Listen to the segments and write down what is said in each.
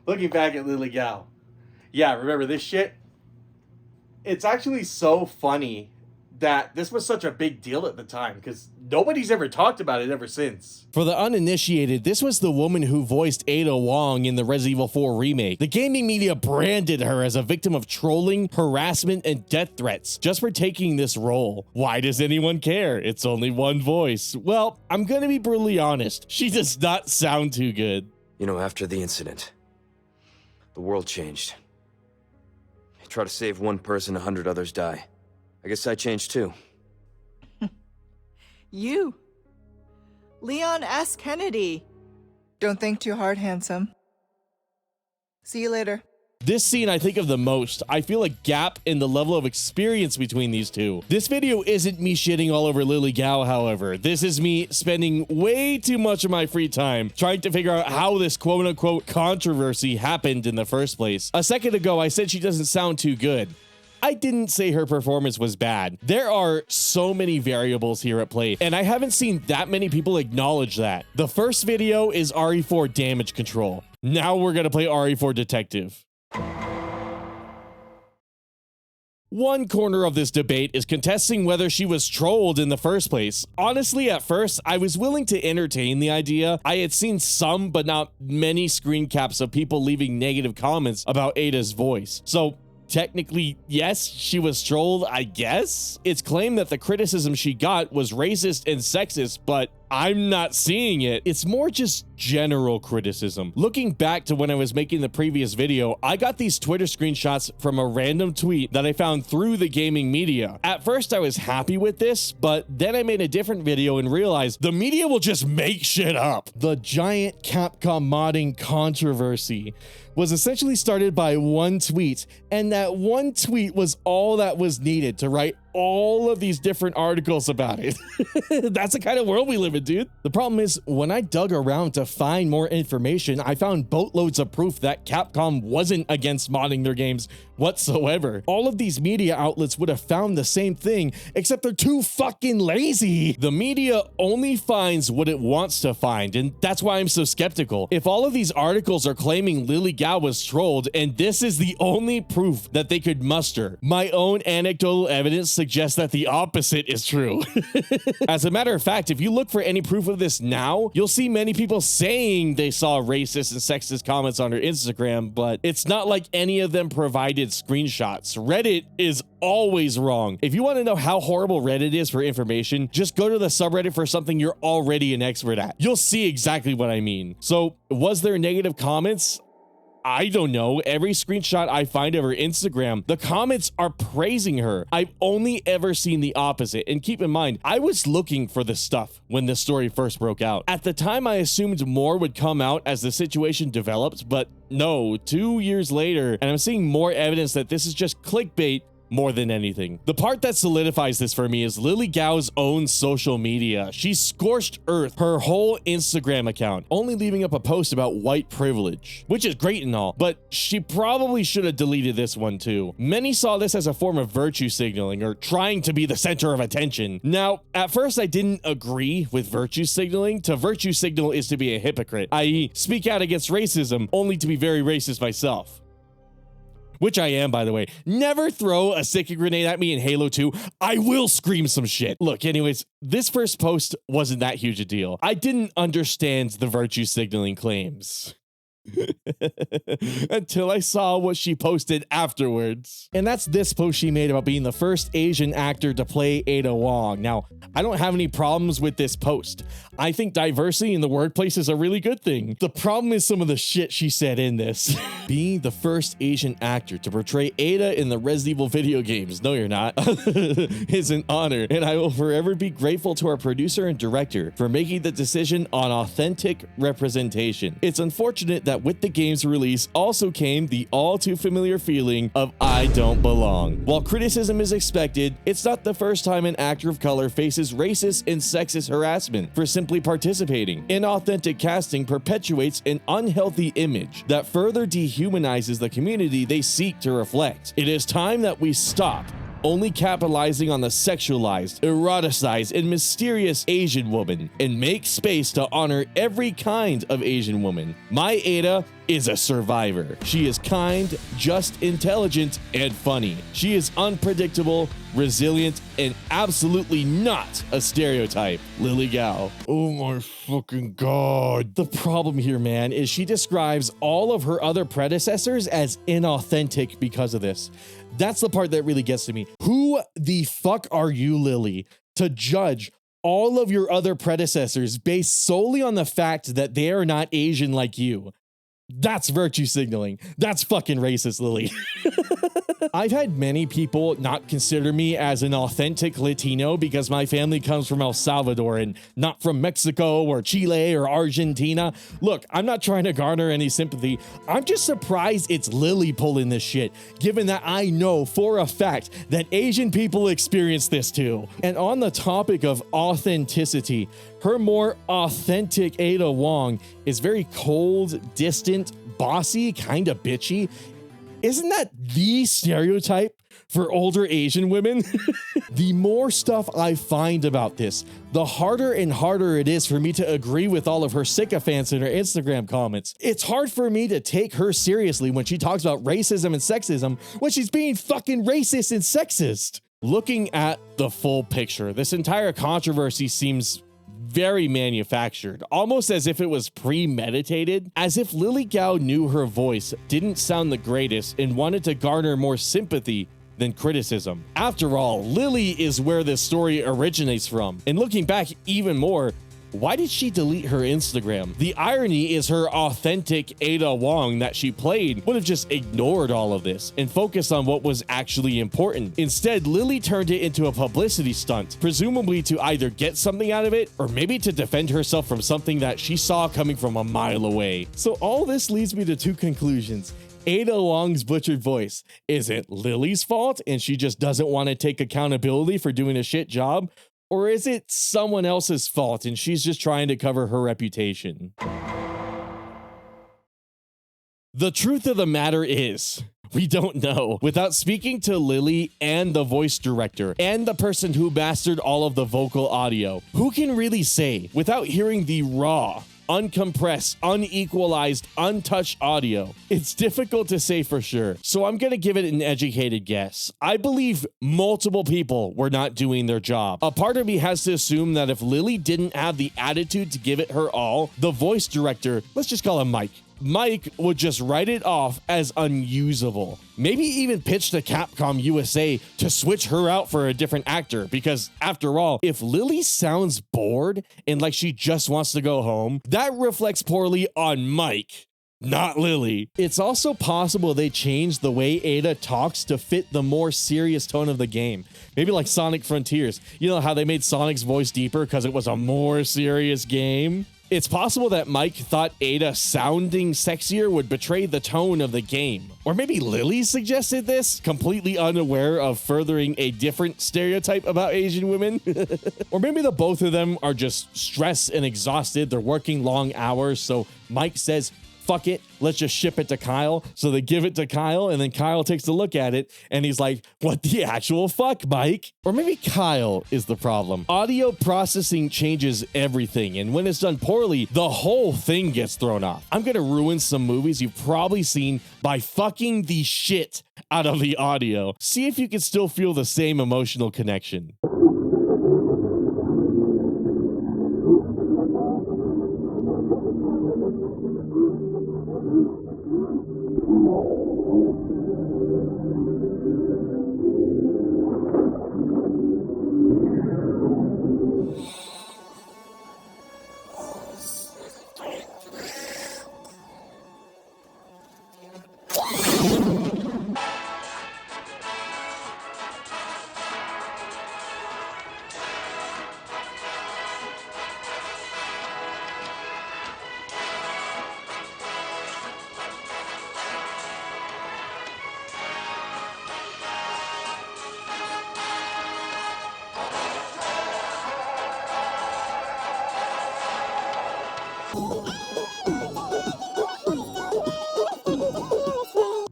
Looking back at Lily Gao, yeah, remember this shit? It's actually so funny that this was such a big deal at the time because nobody's ever talked about it ever since. For the uninitiated, this was the woman who voiced Ada Wong in the Resident Evil 4 remake. The gaming media branded her as a victim of trolling, harassment, and death threats just for taking this role. Why does anyone care? It's only one voice. Well, I'm gonna be brutally honest. She does not sound too good. You know, after the incident, the world changed. You try to save one person, 100 others die. I guess I changed too. You. Leon S. Kennedy. Don't think too hard, handsome. See you later. This scene I think of the most. I feel a gap in the level of experience between these two. This video isn't me shitting all over Lily Gao, however. This is me spending way too much of my free time trying to figure out how this quote-unquote controversy happened in the first place. A second ago, I said she doesn't sound too good. I didn't say her performance was bad. There are so many variables here at play, and I haven't seen that many people acknowledge that. The first video is RE4 Damage Control. Now we're gonna play RE4 Detective. One corner of this debate is contesting whether she was trolled in the first place. Honestly, at first, I was willing to entertain the idea. I had seen some, but not many screen caps of people leaving negative comments about Ada's voice. So technically, yes, she was trolled, I guess. It's claimed that the criticism she got was racist and sexist, but I'm not seeing it. It's more just general criticism. Looking back to when I was making the previous video, I got these Twitter screenshots from a random tweet that I found through the gaming media. At first, I was happy with this, but then I made a different video and realized the media will just make shit up. The giant Capcom modding controversy was essentially started by one tweet, and that one tweet was all that was needed to write all of these different articles about it. That's the kind of world we live in, dude. The problem is, when I dug around to find more information, I found boatloads of proof that Capcom wasn't against modding their games whatsoever. All of these media outlets would have found the same thing, except they're too fucking lazy. The media only finds what it wants to find, and that's why I'm so skeptical. If all of these articles are claiming Lily Gao was trolled, and this is the only proof that they could muster, my own anecdotal evidence suggests that the opposite is true. As a matter of fact, if you look for any proof of this now, you'll see many people saying they saw racist and sexist comments on her Instagram, but it's not like any of them provided screenshots. Reddit is always wrong. If you want to know how horrible Reddit is for information, just go to the subreddit for something you're already an expert at. You'll see exactly what I mean. So, was there negative comments? I don't know. Every screenshot I find of her Instagram, the comments are praising her. I've only ever seen the opposite. And keep in mind, I was looking for this stuff when this story first broke out. At the time, I assumed more would come out as the situation developed, but no, 2 years later, and I'm seeing more evidence that this is just clickbait more than anything. The part that solidifies this for me is Lily Gao's own social media. She scorched earth her whole Instagram account, only leaving up a post about white privilege, which is great and all, but she probably should have deleted this one too. Many saw this as a form of virtue signaling or trying to be the center of attention. Now, at first I didn't agree with virtue signaling. To virtue signal is to be a hypocrite, i.e. speak out against racism only to be very racist myself. Which I am, by the way. Never throw a sticky grenade at me in Halo 2. I will scream some shit. Look, anyways, this first post wasn't that huge a deal. I didn't understand the virtue signaling claims. Until I saw what she posted afterwards. And that's this post she made about being the first Asian actor to play Ada Wong. Now, I don't have any problems with this post. I think diversity in the workplace is a really good thing. The problem is some of the shit she said in this. Being the first Asian actor to portray Ada in the Resident Evil video games, no you're not, is an honor, and I will forever be grateful to our producer and director for making the decision on authentic representation. It's unfortunate that with the game's release also came the all too familiar feeling of I don't belong. While criticism is expected, it's not the first time an actor of color faces racist and sexist harassment for simply participating. Inauthentic casting perpetuates an unhealthy image that further dehumanizes the community they seek to reflect. It is time that we stop only capitalizing on the sexualized, eroticized, and mysterious Asian woman, and make space to honor every kind of Asian woman. My Ada is a survivor. She is kind, just, intelligent, and funny. She is unpredictable, resilient, and absolutely not a stereotype. Lily Gao. Oh my fucking god. The problem here, man, is she describes all of her other predecessors as inauthentic because of this. That's the part that really gets to me. Who the fuck are you, Lily, to judge all of your other predecessors based solely on the fact that they are not Asian like you? That's virtue signaling. That's fucking racist, Lily. I've had many people not consider me as an authentic Latino because my family comes from El Salvador and not from Mexico or Chile or Argentina. Look, I'm not trying to garner any sympathy. I'm just surprised it's Lily pulling this shit, given that I know for a fact that Asian people experience this too. And on the topic of authenticity, her more authentic Ada Wong is very cold, distant, bossy, kind of bitchy. Isn't that the stereotype for older Asian women? The more stuff I find about this, the harder and harder it is for me to agree with all of her sycophants in her Instagram comments. It's hard for me to take her seriously when she talks about racism and sexism when she's being fucking racist and sexist. Looking at the full picture, this entire controversy seems very manufactured, almost as if it was premeditated, as if Lily Gao knew her voice didn't sound the greatest and wanted to garner more sympathy than criticism. After all, Lily is where this story originates from. And looking back even more, why did she delete her Instagram? The irony is her authentic Ada Wong that she played would have just ignored all of this and focused on what was actually important. Instead, Lily turned it into a publicity stunt, presumably to either get something out of it or maybe to defend herself from something that she saw coming from a mile away. So all this leads me to two conclusions. Ada Wong's butchered voice isn't Lily's fault and she just doesn't want to take accountability for doing a shit job, or is it someone else's fault and she's just trying to cover her reputation? The truth of the matter is, we don't know. Without speaking to Lily and the voice director and the person who mastered all of the vocal audio, who can really say, without hearing the raw, uncompressed, unequalized, untouched audio? It's difficult to say for sure, so I'm gonna give it an educated guess. I believe multiple people were not doing their job. A part of me has to assume that if Lily didn't have the attitude to give it her all, the voice director, let's just call him Mike would just write it off as unusable. Maybe even pitch to Capcom USA to switch her out for a different actor, because after all, if Lily sounds bored and like she just wants to go home, that reflects poorly on Mike, not Lily. It's also possible they changed the way Ada talks to fit the more serious tone of the game. Maybe like Sonic Frontiers. You know how they made Sonic's voice deeper because it was a more serious game? It's possible that Mike thought Ada sounding sexier would betray the tone of the game. Or maybe Lily suggested this, completely unaware of furthering a different stereotype about Asian women. Or maybe the both of them are just stressed and exhausted. They're working long hours, so Mike says, fuck it, let's just ship it to Kyle. So they give it to Kyle, and then Kyle takes a look at it, and he's like, what the actual fuck, Mike? Or maybe Kyle is the problem. Audio processing changes everything, and when it's done poorly, the whole thing gets thrown off. I'm gonna ruin some movies you've probably seen by fucking the shit out of the audio. See if you can still feel the same emotional connection.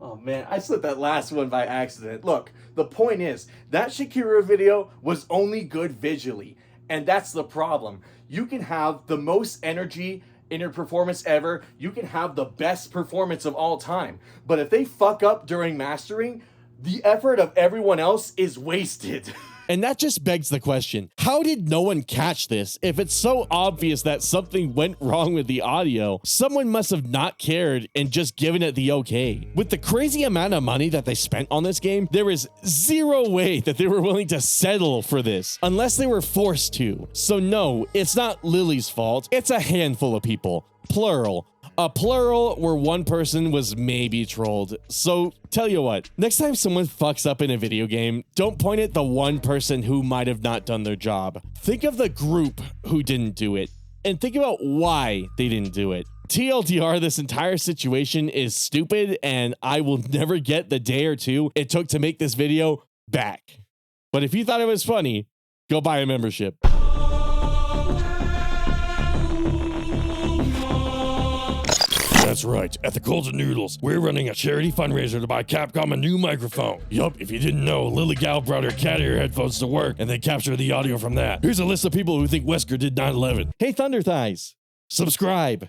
Oh man, I slipped that last one by accident. Look, the point is, that Shakira video was only good visually. And that's the problem. You can have the most energy in your performance ever. You can have the best performance of all time. But if they fuck up during mastering, the effort of everyone else is wasted. And that just begs the question, how did no one catch this? If it's so obvious that something went wrong with the audio, someone must have not cared and just given it the okay. With the crazy amount of money that they spent on this game, there is zero way that they were willing to settle for this, unless they were forced to. So no, it's not Lily's fault, it's a handful of people, plural. A plural where one person was maybe trolled. So tell you what, next time someone fucks up in a video game, don't point at the one person who might have not done their job. Think of the group who didn't do it, and think about why they didn't do it. TLDR, this entire situation is stupid, and I will never get the day or two it took to make this video back. But if you thought it was funny, go buy a membership. That's right, at the Golden Noodles, we're running a charity fundraiser to buy Capcom a new microphone. Yup, if you didn't know, Lily Gal brought her cat ear headphones to work and they captured the audio from that. Here's a list of people who think Wesker did 9/11. Hey Thunder Thighs, subscribe.